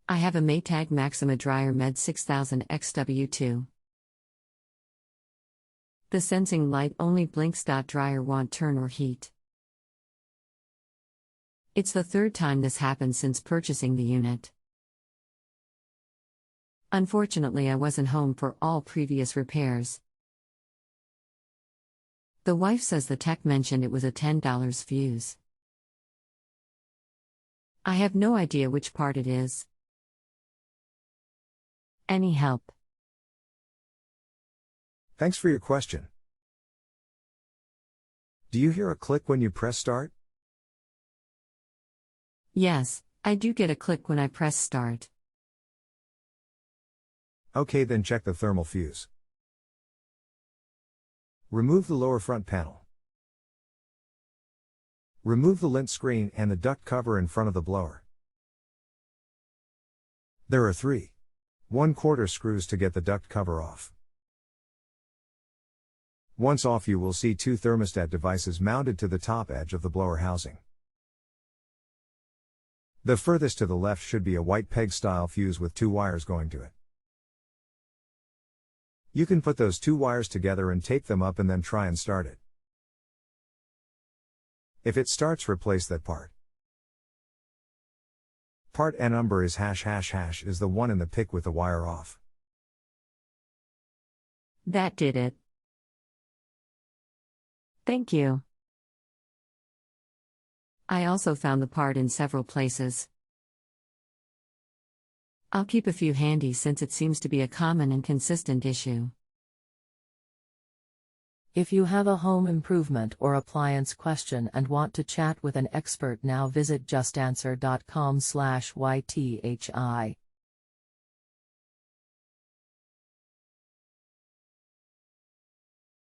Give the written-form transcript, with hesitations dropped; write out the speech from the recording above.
I have a Maytag Maxima dryer MED6000XW2. The sensing light only blinks.dryer won't turn or heat. It's the third time this happened since purchasing the unit. Unfortunately, I wasn't home for all previous repairs. The wife says the tech mentioned it was a $10 fuse. I have no idea which part it is. Any help? Thanks for your question. Do you hear a click when you press start? Yes, I do get a click when I press start. Okay, then check the thermal fuse. Remove the lower front panel. Remove the lint screen and the duct cover in front of the blower. There are 3 1/4 screws to get the duct cover off. Once off, you will see 2 thermostat devices mounted to the top edge of the blower housing. The furthest to the left should be a white peg-style fuse with 2 wires going to it. You can put those 2 wires together and tape them up and then try and start it. If it starts, replace that part. Part N number is ### is the one in the pic with the wire off. That did it. Thank you. I also found the part in several places. I'll keep a few handy since it seems to be a common and consistent issue. If you have a home improvement or appliance question and want to chat with an expert now, visit justanswer.com/ythi.